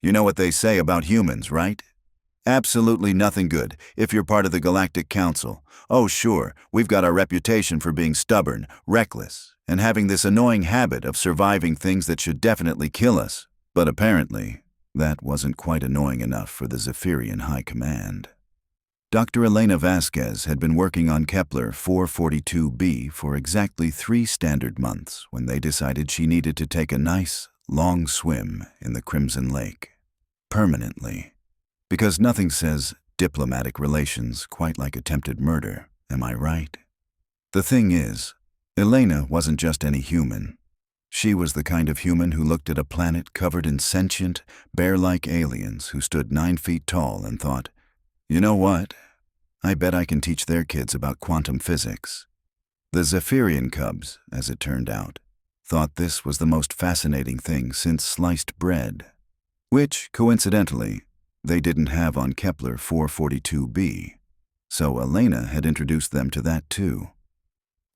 You know what they say about humans, right? Absolutely nothing good if you're part of the Galactic Council. Oh, sure, we've got our reputation for being stubborn, reckless, and having this annoying habit of surviving things that should definitely kill us. But apparently, that wasn't quite annoying enough for the Zephyrian High Command. Dr. Elena Vasquez had been working on Kepler 442b for exactly 3 standard months when they decided she needed to take a nice, long swim in the Crimson Lake. Permanently. Because nothing says diplomatic relations quite like attempted murder, am I right? The thing is, Elena wasn't just any human. She was the kind of human who looked at a planet covered in sentient, bear-like aliens who stood 9 feet tall and thought, you know what? I bet I can teach their kids about quantum physics. The Zephyrian cubs, as it turned out, thought this was the most fascinating thing since sliced bread, which, coincidentally, they didn't have on Kepler 442b, so Elena had introduced them to that too.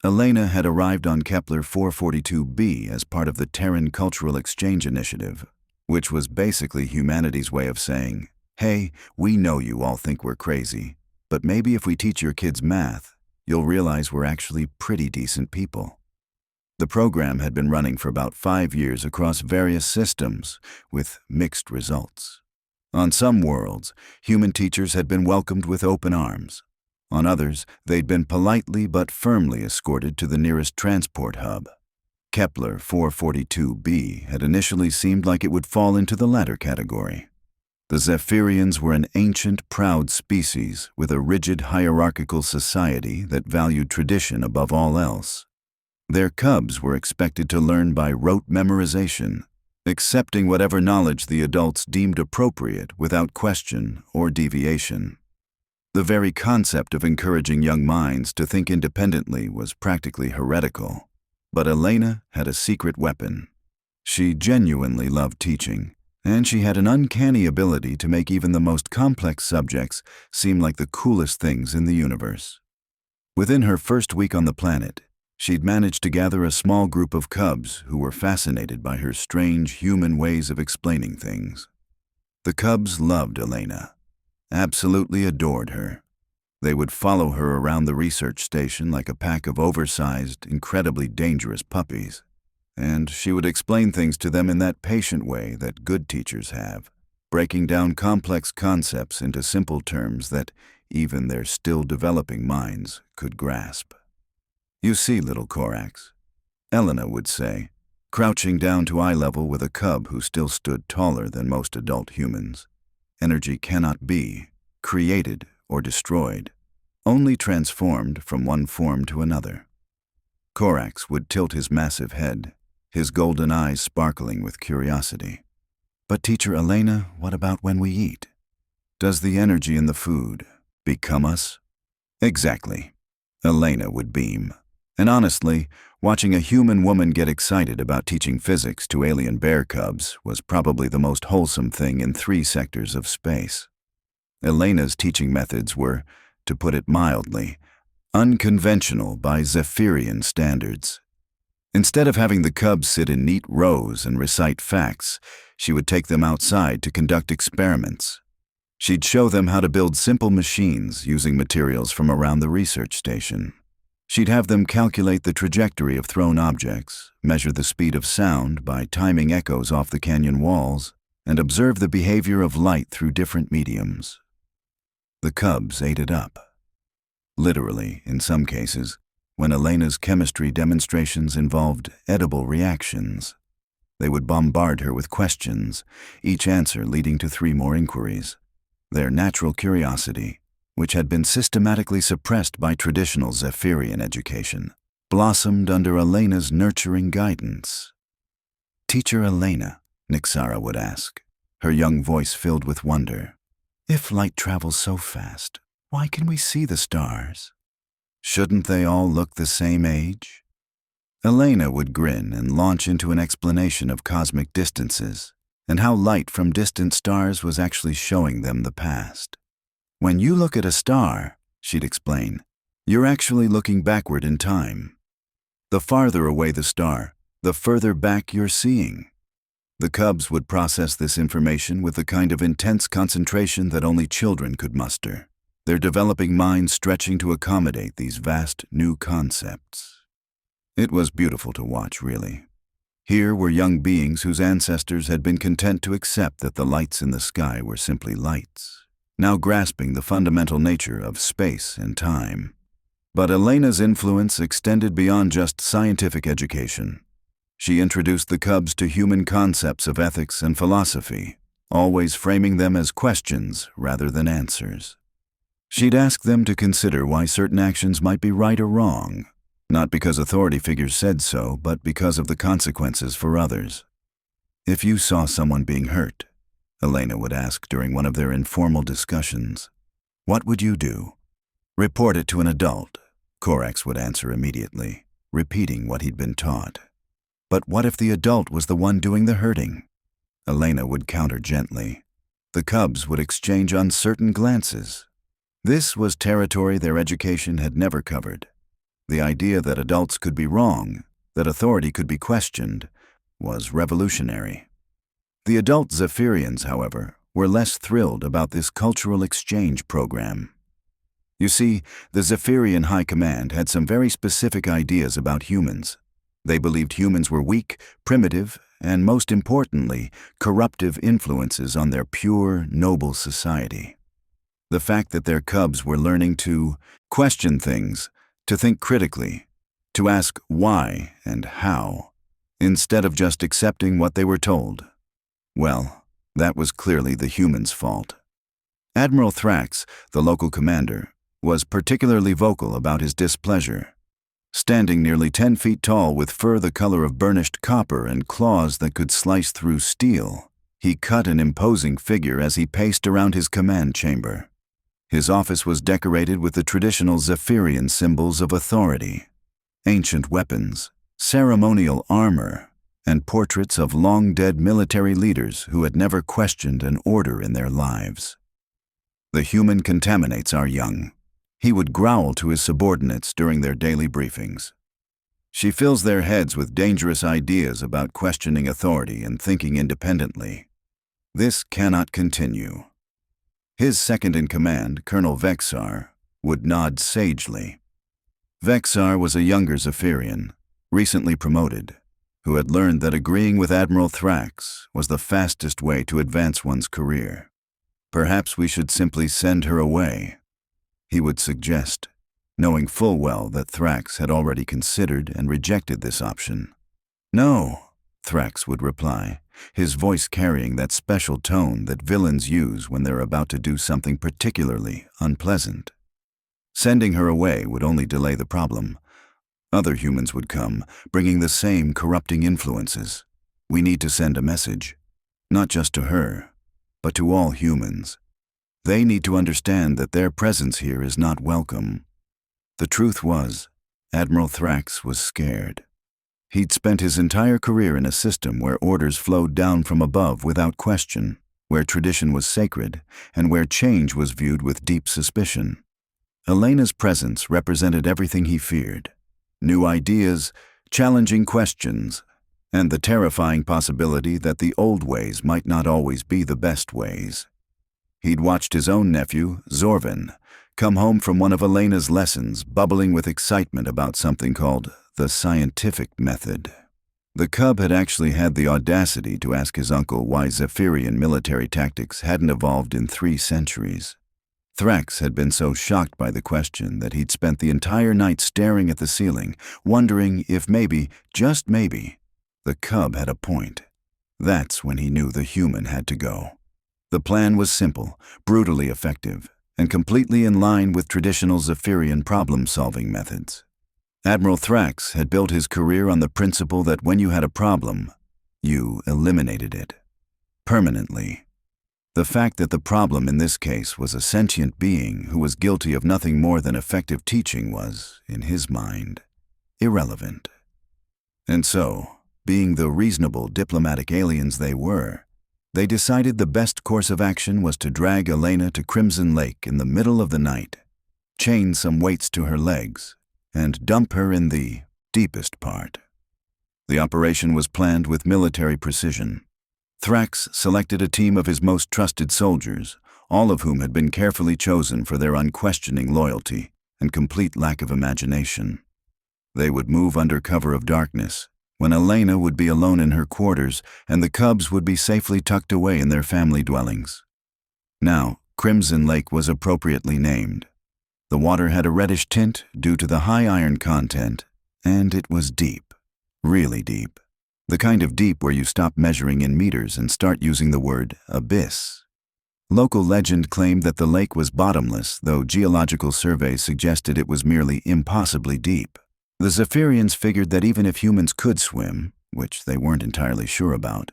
Elena had arrived on Kepler 442b as part of the Terran Cultural Exchange Initiative, which was basically humanity's way of saying, hey, we know you all think we're crazy, but maybe if we teach your kids math, you'll realize we're actually pretty decent people. The program had been running for about 5 years across various systems, with mixed results. On some worlds, human teachers had been welcomed with open arms. On others, they'd been politely but firmly escorted to the nearest transport hub. Kepler 442b had initially seemed like it would fall into the latter category. The Zephyrians were an ancient, proud species with a rigid hierarchical society that valued tradition above all else. Their cubs were expected to learn by rote memorization, accepting whatever knowledge the adults deemed appropriate without question or deviation. The very concept of encouraging young minds to think independently was practically heretical. But Elena had a secret weapon. She genuinely loved teaching, and she had an uncanny ability to make even the most complex subjects seem like the coolest things in the universe. Within her first week on the planet, she'd managed to gather a small group of cubs who were fascinated by her strange human ways of explaining things. The cubs loved Elena, absolutely adored her. They would follow her around the research station like a pack of oversized, incredibly dangerous puppies. And she would explain things to them in that patient way that good teachers have, breaking down complex concepts into simple terms that even their still developing minds could grasp. You see, little Corax, Elena would say, crouching down to eye level with a cub who still stood taller than most adult humans. Energy cannot be created or destroyed, only transformed from one form to another. Corax would tilt his massive head, his golden eyes sparkling with curiosity. But Teacher Elena, what about when we eat? Does the energy in the food become us? Exactly. Elena would beam. And honestly, watching a human woman get excited about teaching physics to alien bear cubs was probably the most wholesome thing in 3 sectors of space. Elena's teaching methods were, to put it mildly, unconventional by Zephyrian standards. Instead of having the cubs sit in neat rows and recite facts, she would take them outside to conduct experiments. She'd show them how to build simple machines using materials from around the research station. She'd have them calculate the trajectory of thrown objects, measure the speed of sound by timing echoes off the canyon walls, and observe the behavior of light through different mediums. The cubs ate it up. Literally, in some cases, when Elena's chemistry demonstrations involved edible reactions. They would bombard her with questions, each answer leading to 3 more inquiries. Their natural curiosity, which had been systematically suppressed by traditional Zephyrian education, blossomed under Elena's nurturing guidance. Teacher Elena, Nixara would ask, her young voice filled with wonder, if light travels so fast, why can we see the stars? Shouldn't they all look the same age? Elena would grin and launch into an explanation of cosmic distances and how light from distant stars was actually showing them the past. When you look at a star, she'd explain, you're actually looking backward in time. The farther away the star, the further back you're seeing. The cubs would process this information with the kind of intense concentration that only children could muster, their developing minds stretching to accommodate these vast new concepts. It was beautiful to watch, really. Here were young beings whose ancestors had been content to accept that the lights in the sky were simply lights, now grasping the fundamental nature of space and time. But Elena's influence extended beyond just scientific education. She introduced the cubs to human concepts of ethics and philosophy, always framing them as questions rather than answers. She'd ask them to consider why certain actions might be right or wrong, not because authority figures said so, but because of the consequences for others. If you saw someone being hurt, Elena would ask during one of their informal discussions, what would you do? Report it to an adult, Corax would answer immediately, repeating what he'd been taught. But what if the adult was the one doing the hurting? Elena would counter gently. The cubs would exchange uncertain glances. This was territory their education had never covered. The idea that adults could be wrong, that authority could be questioned, was revolutionary. The adult Zephyrians, however, were less thrilled about this cultural exchange program. You see, the Zephyrian High Command had some very specific ideas about humans. They believed humans were weak, primitive, and most importantly, corruptive influences on their pure, noble society. The fact that their cubs were learning to question things, to think critically, to ask why and how, instead of just accepting what they were told, well, that was clearly the humans' fault. Admiral Thrax, the local commander, was particularly vocal about his displeasure. Standing nearly 10 feet tall with fur the color of burnished copper and claws that could slice through steel, he cut an imposing figure as he paced around his command chamber. His office was decorated with the traditional Zephyrian symbols of authority, ancient weapons, ceremonial armor, and portraits of long-dead military leaders who had never questioned an order in their lives. The human contaminates our young, he would growl to his subordinates during their daily briefings. She fills their heads with dangerous ideas about questioning authority and thinking independently. This cannot continue. His second-in-command, Colonel Vexar, would nod sagely. Vexar was a younger Zephyrian, recently promoted, who had learned that agreeing with Admiral Thrax was the fastest way to advance one's career. Perhaps we should simply send her away, he would suggest, knowing full well that Thrax had already considered and rejected this option. No, Thrax would reply, his voice carrying that special tone that villains use when they're about to do something particularly unpleasant. Sending her away would only delay the problem. Other humans would come, bringing the same corrupting influences. We need to send a message, not just to her, but to all humans. They need to understand that their presence here is not welcome. The truth was, Admiral Thrax was scared. He'd spent his entire career in a system where orders flowed down from above without question, where tradition was sacred, and where change was viewed with deep suspicion. Elena's presence represented everything he feared: new ideas, challenging questions, and the terrifying possibility that the old ways might not always be the best ways. He'd watched his own nephew, Zorvin, come home from one of Elena's lessons bubbling with excitement about something called the scientific method. The cub had actually had the audacity to ask his uncle why Zephyrian military tactics hadn't evolved in 3 centuries. Thrax had been so shocked by the question that he'd spent the entire night staring at the ceiling, wondering if maybe, just maybe, the cub had a point. That's when he knew the human had to go. The plan was simple, brutally effective, and completely in line with traditional Zephyrian problem-solving methods. Admiral Thrax had built his career on the principle that when you had a problem, you eliminated it. Permanently. The fact that the problem in this case was a sentient being who was guilty of nothing more than effective teaching was, in his mind, irrelevant. And so, being the reasonable diplomatic aliens they were, they decided the best course of action was to drag Elena to Crimson Lake in the middle of the night, chain some weights to her legs, and dump her in the deepest part. The operation was planned with military precision. Thrax selected a team of his most trusted soldiers, all of whom had been carefully chosen for their unquestioning loyalty and complete lack of imagination. They would move under cover of darkness, when Elena would be alone in her quarters and the cubs would be safely tucked away in their family dwellings. Now, Crimson Lake was appropriately named. The water had a reddish tint due to the high iron content, and it was deep, really deep. The kind of deep where you stop measuring in meters and start using the word abyss. Local legend claimed that the lake was bottomless, though geological surveys suggested it was merely impossibly deep. The Zephyrians figured that even if humans could swim, which they weren't entirely sure about,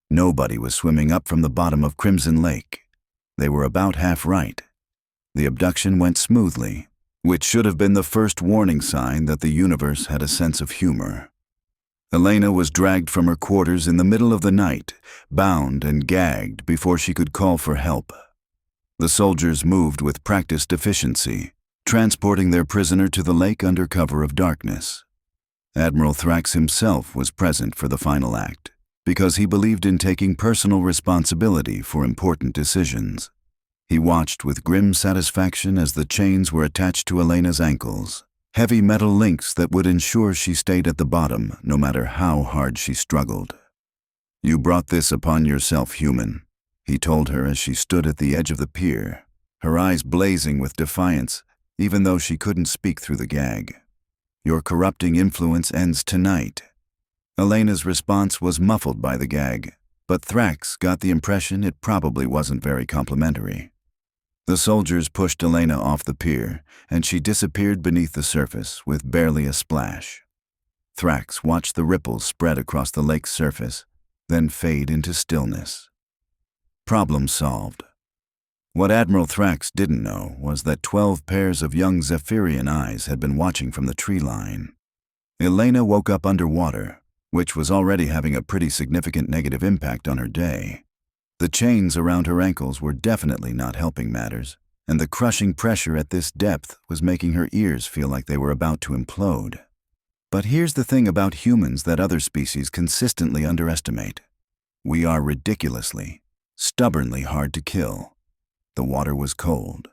nobody was swimming up from the bottom of Crimson Lake. They were about half right. The abduction went smoothly, which should have been the first warning sign that the universe had a sense of humor. Elena was dragged from her quarters in the middle of the night, bound and gagged before she could call for help. The soldiers moved with practiced efficiency, transporting their prisoner to the lake under cover of darkness. Admiral Thrax himself was present for the final act, because he believed in taking personal responsibility for important decisions. He watched with grim satisfaction as the chains were attached to Elena's ankles, heavy metal links that would ensure she stayed at the bottom no matter how hard she struggled. "You brought this upon yourself, human," he told her as she stood at the edge of the pier, her eyes blazing with defiance, even though she couldn't speak through the gag. "Your corrupting influence ends tonight." Elena's response was muffled by the gag, but Thrax got the impression it probably wasn't very complimentary. The soldiers pushed Elena off the pier, and she disappeared beneath the surface with barely a splash. Thrax watched the ripples spread across the lake's surface, then fade into stillness. Problem solved. What Admiral Thrax didn't know was that 12 pairs of young Zephyrian eyes had been watching from the tree line. Elena woke up underwater, which was already having a pretty significant negative impact on her day. The chains around her ankles were definitely not helping matters, and the crushing pressure at this depth was making her ears feel like they were about to implode. But here's the thing about humans that other species consistently underestimate. We are ridiculously, stubbornly hard to kill. The water was cold,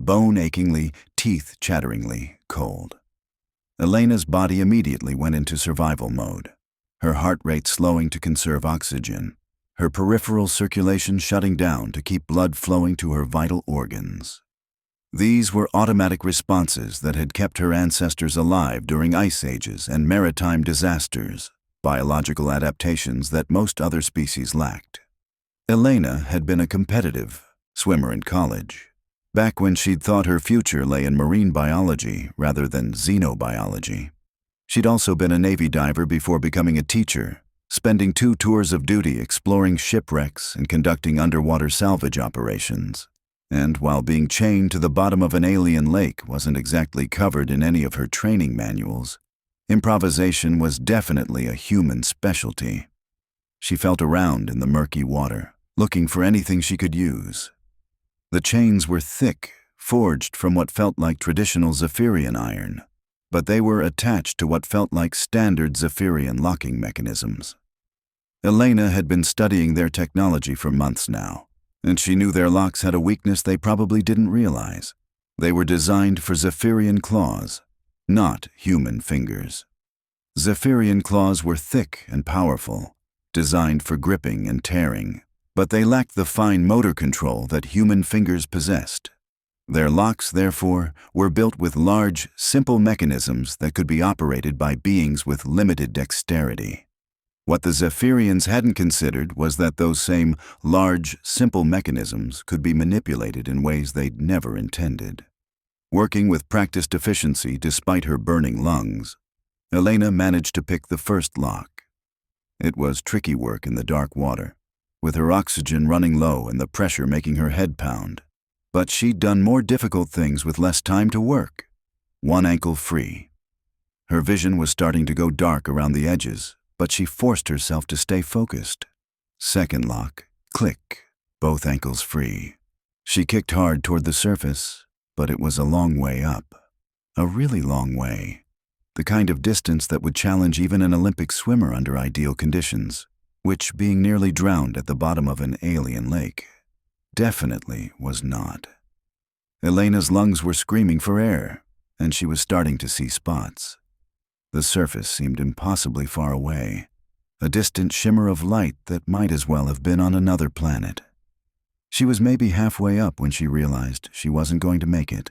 bone-achingly, teeth-chatteringly cold. Elena's body immediately went into survival mode, her heart rate slowing to conserve oxygen, her peripheral circulation shutting down to keep blood flowing to her vital organs. These were automatic responses that had kept her ancestors alive during ice ages and maritime disasters, biological adaptations that most other species lacked. Elena had been a competitive swimmer in college, back when she'd thought her future lay in marine biology rather than xenobiology. She'd also been a Navy diver before becoming a teacher, spending 2 tours of duty exploring shipwrecks and conducting underwater salvage operations. And while being chained to the bottom of an alien lake wasn't exactly covered in any of her training manuals, improvisation was definitely a human specialty. She felt around in the murky water, looking for anything she could use. The chains were thick, forged from what felt like traditional Zephyrian iron, but they were attached to what felt like standard Zephyrian locking mechanisms. Elena had been studying their technology for months now, and she knew their locks had a weakness they probably didn't realize. They were designed for Zephyrian claws, not human fingers. Zephyrian claws were thick and powerful, designed for gripping and tearing, but they lacked the fine motor control that human fingers possessed. Their locks, therefore, were built with large, simple mechanisms that could be operated by beings with limited dexterity. What the Zephyrians hadn't considered was that those same large, simple mechanisms could be manipulated in ways they'd never intended. Working with practiced efficiency despite her burning lungs, Elena managed to pick the first lock. It was tricky work in the dark water, with her oxygen running low and the pressure making her head pound. But she'd done more difficult things with less time to work. One ankle free. Her vision was starting to go dark around the edges, but she forced herself to stay focused. Second lock, click, both ankles free. She kicked hard toward the surface, but it was a long way up. A really long way. The kind of distance that would challenge even an Olympic swimmer under ideal conditions. which, being nearly drowned at the bottom of an alien lake, definitely was not. Elena's lungs were screaming for air, and she was starting to see spots. The surface seemed impossibly far away, a distant shimmer of light that might as well have been on another planet. She was maybe halfway up when she realized she wasn't going to make it.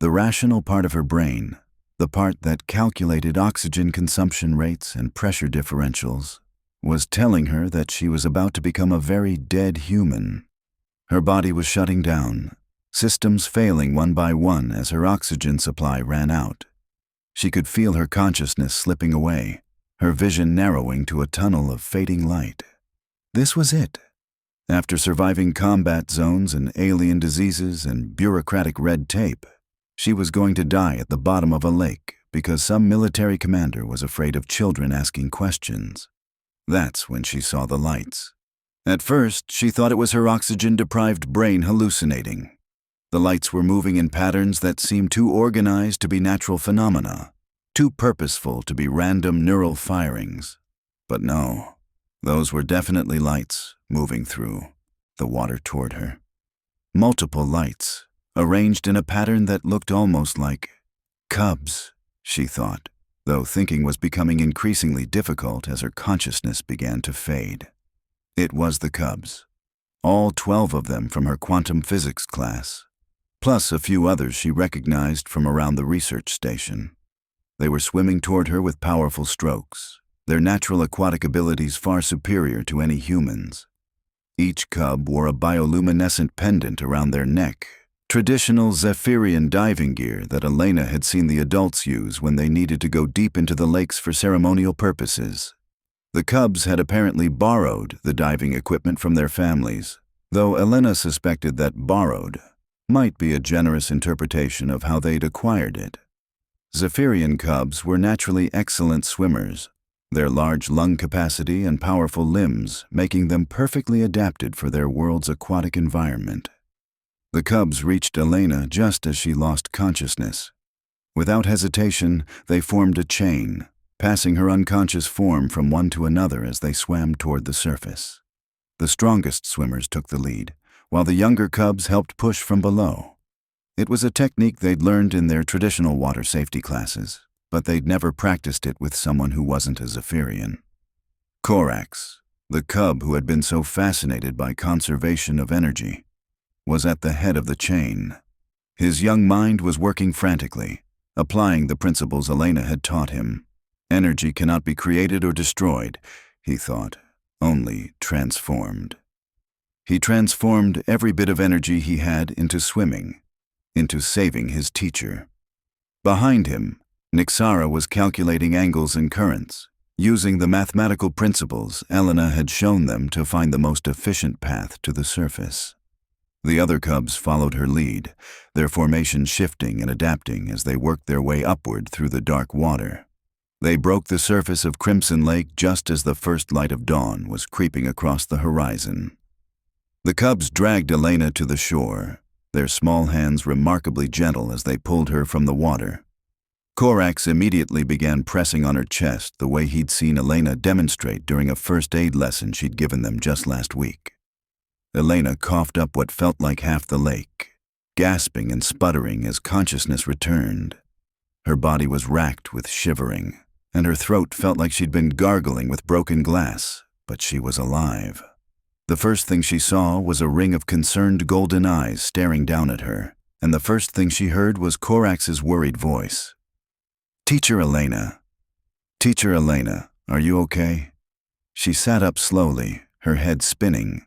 The rational part of her brain, the part that calculated oxygen consumption rates and pressure differentials, was telling her that she was about to become a very dead human. Her body was shutting down, systems failing one by one as her oxygen supply ran out. She could feel her consciousness slipping away, her vision narrowing to a tunnel of fading light. This was it. After surviving combat zones and alien diseases and bureaucratic red tape, she was going to die at the bottom of a lake because some military commander was afraid of children asking questions. That's when she saw the lights. At first, she thought it was her oxygen-deprived brain hallucinating. The lights were moving in patterns that seemed too organized to be natural phenomena, too purposeful to be random neural firings. But no, those were definitely lights moving through the water toward her. Multiple lights, arranged in a pattern that looked almost like cubs, she thought, though thinking was becoming increasingly difficult as her consciousness began to fade. It was the cubs, all 12 of them from her quantum physics class, plus a few others she recognized from around the research station. They were swimming toward her with powerful strokes, their natural aquatic abilities far superior to any humans. Each cub wore a bioluminescent pendant around their neck, traditional Zephyrian diving gear that Elena had seen the adults use when they needed to go deep into the lakes for ceremonial purposes. The cubs had apparently borrowed the diving equipment from their families, though Elena suspected that borrowed might be a generous interpretation of how they'd acquired it. Zephyrian cubs were naturally excellent swimmers, their large lung capacity and powerful limbs making them perfectly adapted for their world's aquatic environment. The cubs reached Elena just as she lost consciousness. Without hesitation, they formed a chain, passing her unconscious form from one to another as they swam toward the surface. The strongest swimmers took the lead, while the younger cubs helped push from below. It was a technique they'd learned in their traditional water safety classes, but they'd never practiced it with someone who wasn't a Zephyrian. Corax, the cub who had been so fascinated by conservation of energy, was at the head of the chain. His young mind was working frantically, applying the principles Elena had taught him. Energy cannot be created or destroyed, he thought, only transformed. He transformed every bit of energy he had into swimming, into saving his teacher. Behind him, Nixara was calculating angles and currents, using the mathematical principles Elena had shown them to find the most efficient path to the surface. The other cubs followed her lead, their formation shifting and adapting as they worked their way upward through the dark water. They broke the surface of Crimson Lake just as the first light of dawn was creeping across the horizon. The cubs dragged Elena to the shore, their small hands remarkably gentle as they pulled her from the water. Corax immediately began pressing on her chest the way he'd seen Elena demonstrate during a first aid lesson she'd given them just last week. Elena coughed up what felt like half the lake, gasping and sputtering as consciousness returned. Her body was racked with shivering, and her throat felt like she'd been gargling with broken glass, but she was alive. The first thing she saw was a ring of concerned golden eyes staring down at her, and the first thing she heard was Corax's worried voice. Teacher Elena, are you okay?" She sat up slowly, her head spinning.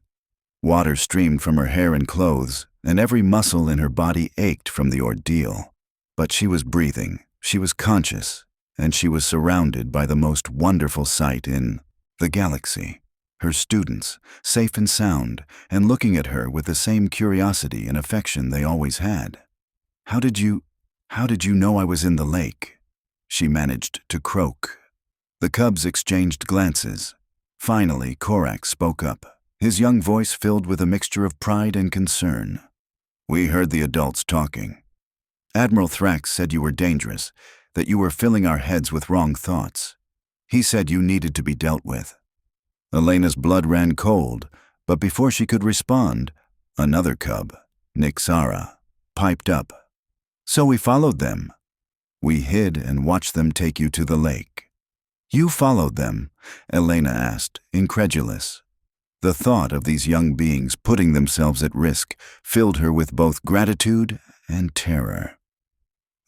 Water streamed from her hair and clothes, and every muscle in her body ached from the ordeal. But she was breathing, she was conscious, and she was surrounded by the most wonderful sight in the galaxy. Her students, safe and sound, and looking at her with the same curiosity and affection they always had. How did you know I was in the lake?" she managed to croak. The cubs exchanged glances. Finally, Corax spoke up, his young voice filled with a mixture of pride and concern. "We heard the adults talking. Admiral Thrax said you were dangerous, that you were filling our heads with wrong thoughts. He said you needed to be dealt with." Elena's blood ran cold, but before she could respond, another cub, Nixara, piped up. So we followed them. We hid and watched them take you to the lake. You followed them? Elena asked, incredulous. The thought of these young beings putting themselves at risk filled her with both gratitude and terror.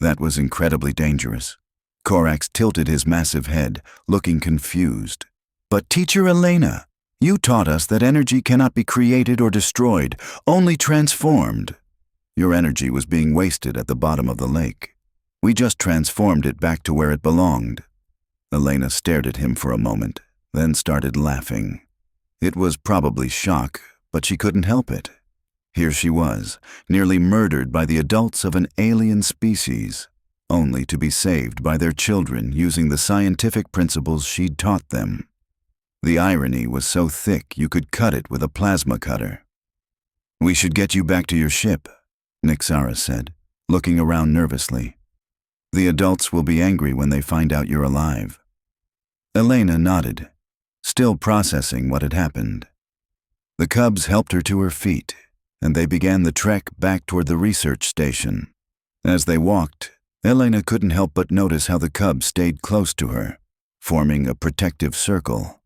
That was incredibly dangerous. Corax tilted his massive head, looking confused. But Teacher Elena, you taught us that energy cannot be created or destroyed, only transformed. Your energy was being wasted at the bottom of the lake. We just transformed it back to where it belonged. Elena stared at him for a moment, then started laughing. It was probably shock, but she couldn't help it. Here she was, nearly murdered by the adults of an alien species, only to be saved by their children using the scientific principles she'd taught them. The irony was so thick you could cut it with a plasma cutter. We should get you back to your ship, Nixara said, looking around nervously. The adults will be angry when they find out you're alive. Elena nodded, still processing what had happened. The cubs helped her to her feet, and they began the trek back toward the research station. As they walked, Elena couldn't help but notice how the cubs stayed close to her, forming a protective circle.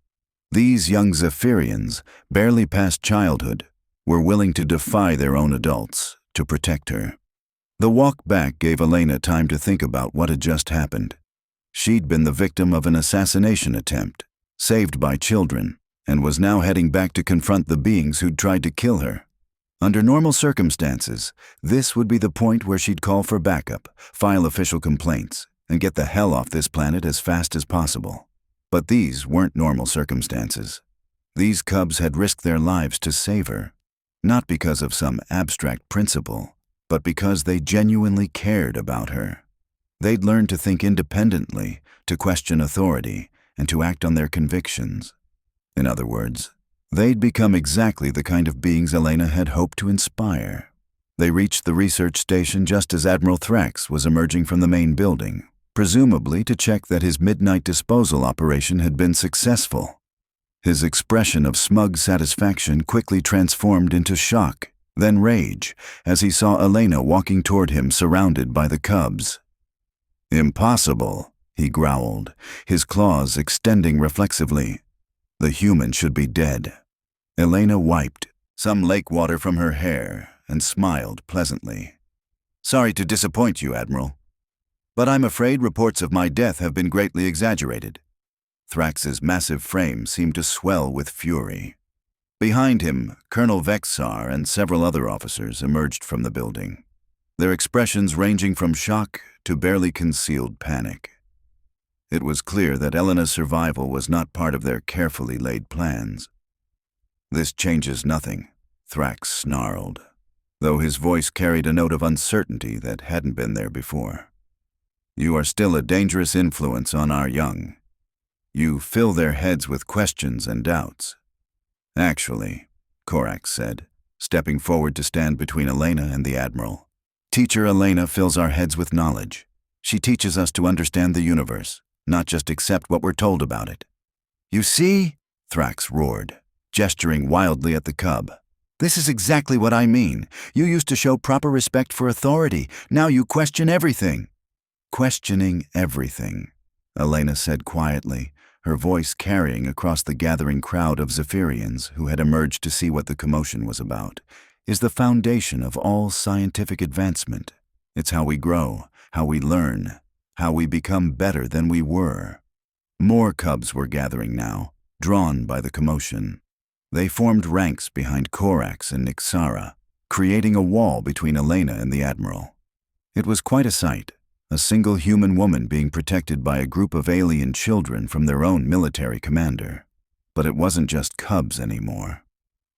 These young Zephyrians, barely past childhood, were willing to defy their own adults to protect her. The walk back gave Elena time to think about what had just happened. She'd been the victim of an assassination attempt, saved by children, and was now heading back to confront the beings who'd tried to kill her. Under normal circumstances, this would be the point where she'd call for backup, file official complaints, and get the hell off this planet as fast as possible. But these weren't normal circumstances. These cubs had risked their lives to save her, not because of some abstract principle, but because they genuinely cared about her. They'd learned to think independently, to question authority, and to act on their convictions. In other words, they'd become exactly the kind of beings Elena had hoped to inspire. They reached the research station just as Admiral Thrax was emerging from the main building, presumably to check that his midnight disposal operation had been successful. His expression of smug satisfaction quickly transformed into shock, then rage, as he saw Elena walking toward him surrounded by the cubs. "Impossible," he growled, his claws extending reflexively. "The human should be dead." Elena wiped some lake water from her hair and smiled pleasantly. "Sorry to disappoint you, Admiral, but I'm afraid reports of my death have been greatly exaggerated." Thrax's massive frame seemed to swell with fury. Behind him, Colonel Vexar and several other officers emerged from the building, their expressions ranging from shock to barely concealed panic. It was clear that Elena's survival was not part of their carefully laid plans. "This changes nothing," Thrax snarled, though his voice carried a note of uncertainty that hadn't been there before. "You are still a dangerous influence on our young. You fill their heads with questions and doubts." "Actually," Corax said, stepping forward to stand between Elena and the Admiral, "Teacher Elena fills our heads with knowledge. She teaches us to understand the universe, not just accept what we're told about it." "You see?" Thrax roared, gesturing wildly at the cub. "This is exactly what I mean. You used to show proper respect for authority. Now you question everything." "Questioning everything," Elena said quietly, her voice carrying across the gathering crowd of Zephyrians who had emerged to see what the commotion was about, "is the foundation of all scientific advancement. It's how we grow, how we learn, how we become better than we were." More cubs were gathering now, drawn by the commotion. They formed ranks behind Corax and Nixara, creating a wall between Elena and the Admiral. It was quite a sight, a single human woman being protected by a group of alien children from their own military commander. But it wasn't just cubs anymore.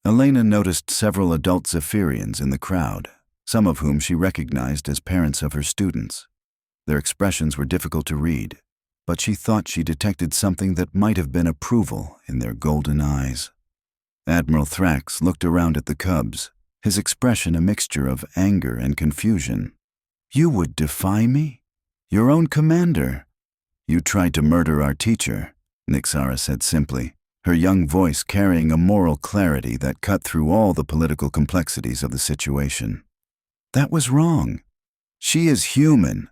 Elena noticed several adult Zephyrians in the crowd, some of whom she recognized as parents of her students. Their expressions were difficult to read, but she thought she detected something that might have been approval in their golden eyes. Admiral Thrax looked around at the cubs, his expression a mixture of anger and confusion. "You would defy me? Your own commander?" "You tried to murder our teacher," Nixara said simply, her young voice carrying a moral clarity that cut through all the political complexities of the situation. "That was wrong. She is human,"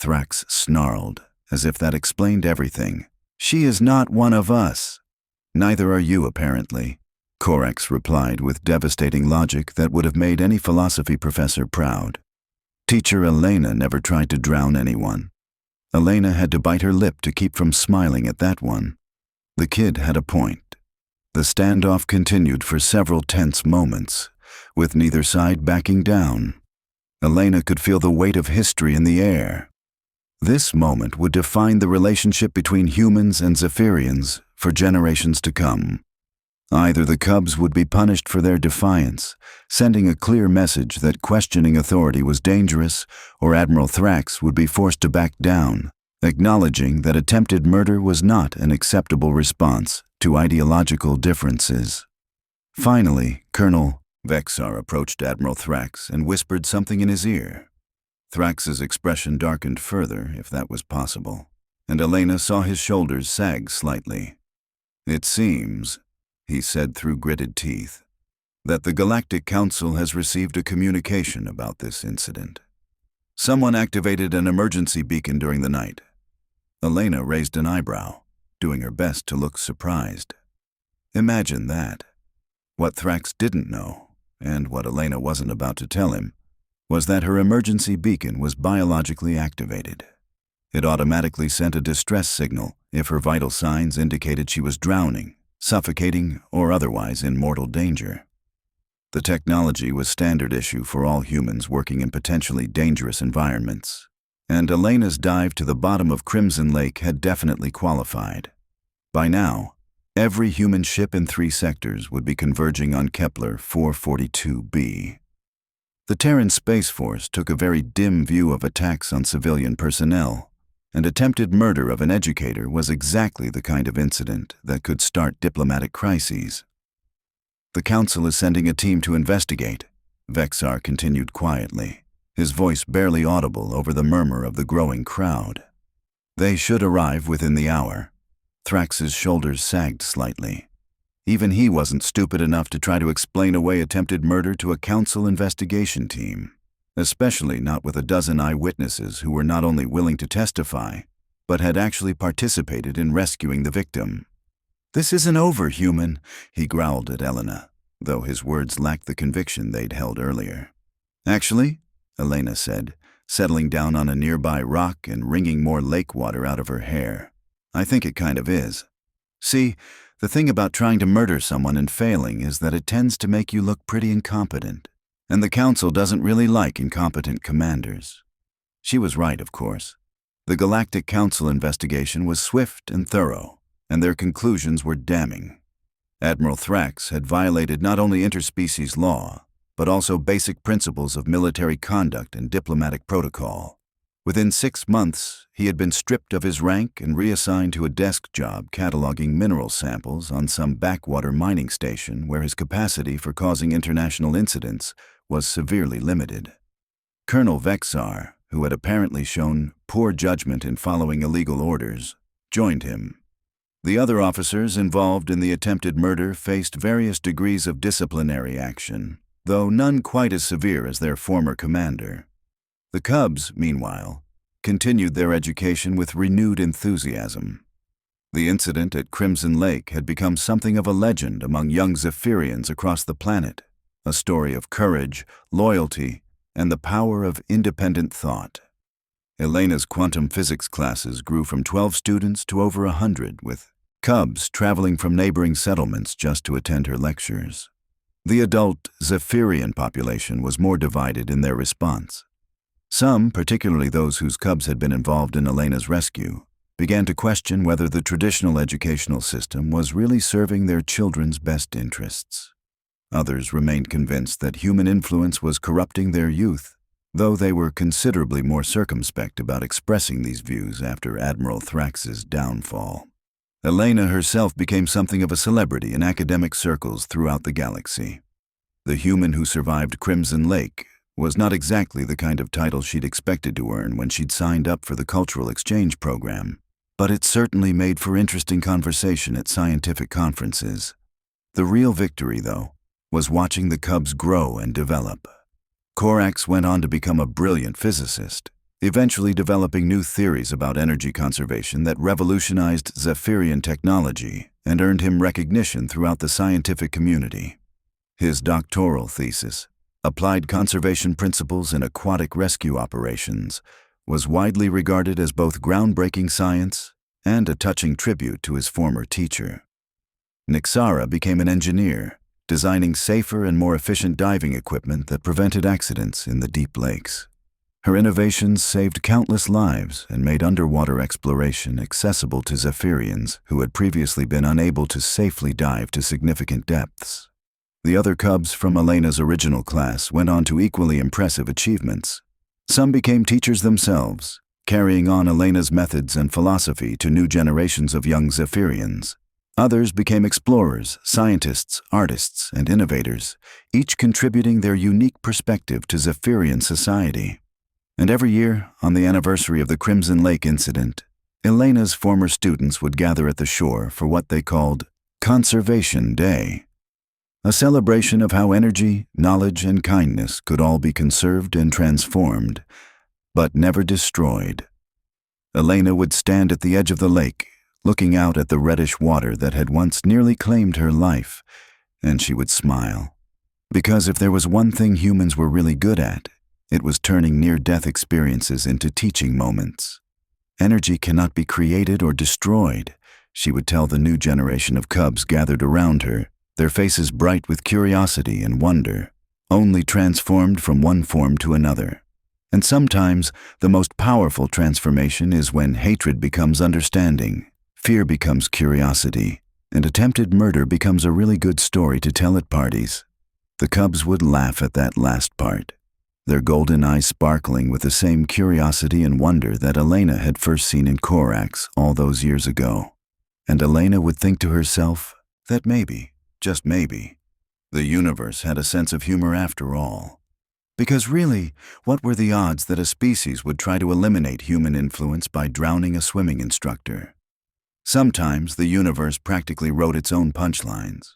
Thrax snarled, as if that explained everything. "She is not one of us." "Neither are you, apparently," Corax replied with devastating logic that would have made any philosophy professor proud. Teacher Elena never tried to drown anyone. Elena had to bite her lip to keep from smiling at that one. The kid had a point. The standoff continued for several tense moments, with neither side backing down. Elena could feel the weight of history in the air. This moment would define the relationship between humans and Zephyrians for generations to come. Either the Cubs would be punished for their defiance, sending a clear message that questioning authority was dangerous, or Admiral Thrax would be forced to back down, acknowledging that attempted murder was not an acceptable response to ideological differences. Finally, Colonel Vexar approached Admiral Thrax and whispered something in his ear. Thrax's expression darkened further, if that was possible, and Elena saw his shoulders sag slightly. "It seems," he said through gritted teeth, "that the Galactic Council has received a communication about this incident. Someone activated an emergency beacon during the night." Elena raised an eyebrow, doing her best to look surprised. Imagine that. What Thrax didn't know, and what Elena wasn't about to tell him, was that her emergency beacon was biologically activated. It automatically sent a distress signal if her vital signs indicated she was drowning, suffocating, or otherwise in mortal danger. The technology was standard issue for all humans working in potentially dangerous environments, and Elena's dive to the bottom of Crimson Lake had definitely qualified. By now, every human ship in 3 sectors would be converging on Kepler 442b. The Terran Space Force took a very dim view of attacks on civilian personnel, and attempted murder of an educator was exactly the kind of incident that could start diplomatic crises. "The Council is sending a team to investigate," Vexar continued quietly, his voice barely audible over the murmur of the growing crowd. "They should arrive within the hour." Thrax's shoulders sagged slightly. Even he wasn't stupid enough to try to explain away attempted murder to a Council investigation team, especially not with a dozen eyewitnesses who were not only willing to testify, but had actually participated in rescuing the victim. "This isn't over, human," he growled at Elena, though his words lacked the conviction they'd held earlier. "Actually," Elena said, settling down on a nearby rock and wringing more lake water out of her hair, "I think it kind of is. See, the thing about trying to murder someone and failing is that it tends to make you look pretty incompetent. And the Council doesn't really like incompetent commanders." She was right, of course. The Galactic Council investigation was swift and thorough, and their conclusions were damning. Admiral Thrax had violated not only interspecies law, but also basic principles of military conduct and diplomatic protocol. Within 6 months, he had been stripped of his rank and reassigned to a desk job cataloging mineral samples on some backwater mining station where his capacity for causing international incidents was severely limited. Colonel Vexar, who had apparently shown poor judgment in following illegal orders, joined him. The other officers involved in the attempted murder faced various degrees of disciplinary action, though none quite as severe as their former commander. The Cubs, meanwhile, continued their education with renewed enthusiasm. The incident at Crimson Lake had become something of a legend among young Zephyrians across the planet, a story of courage, loyalty, and the power of independent thought. Elena's quantum physics classes grew from 12 students to over 100, with Cubs traveling from neighboring settlements just to attend her lectures. The adult Zephyrian population was more divided in their response. Some, particularly those whose Cubs had been involved in Elena's rescue, began to question whether the traditional educational system was really serving their children's best interests. Others remained convinced that human influence was corrupting their youth, though they were considerably more circumspect about expressing these views after Admiral Thrax's downfall. Elena herself became something of a celebrity in academic circles throughout the galaxy. The human who survived Crimson Lake was not exactly the kind of title she'd expected to earn when she'd signed up for the cultural exchange program, but it certainly made for interesting conversation at scientific conferences. The real victory, though, was watching the cubs grow and develop. Corax went on to become a brilliant physicist, eventually developing new theories about energy conservation that revolutionized Zephyrian technology and earned him recognition throughout the scientific community. His doctoral thesis, Applied Conservation Principles in Aquatic Rescue Operations, was widely regarded as both groundbreaking science and a touching tribute to his former teacher. Nixara became an engineer, designing safer and more efficient diving equipment that prevented accidents in the deep lakes. Her innovations saved countless lives and made underwater exploration accessible to Zephyrians who had previously been unable to safely dive to significant depths. The other cubs from Elena's original class went on to equally impressive achievements. Some became teachers themselves, carrying on Elena's methods and philosophy to new generations of young Zephyrians. Others became explorers, scientists, artists, and innovators, each contributing their unique perspective to Zephyrian society. And every year, on the anniversary of the Crimson Lake incident, Elena's former students would gather at the shore for what they called Conservation Day, a celebration of how energy, knowledge, and kindness could all be conserved and transformed, but never destroyed. Elena would stand at the edge of the lake, looking out at the reddish water that had once nearly claimed her life, and she would smile. Because if there was one thing humans were really good at, it was turning near-death experiences into teaching moments. Energy cannot be created or destroyed, she would tell the new generation of cubs gathered around her, their faces bright with curiosity and wonder, only transformed from one form to another. And sometimes, the most powerful transformation is when hatred becomes understanding, fear becomes curiosity, and attempted murder becomes a really good story to tell at parties. The cubs would laugh at that last part, their golden eyes sparkling with the same curiosity and wonder that Elena had first seen in Corax all those years ago. And Elena would think to herself that maybe, just maybe, the universe had a sense of humor after all. Because really, what were the odds that a species would try to eliminate human influence by drowning a swimming instructor? Sometimes the universe practically wrote its own punchlines.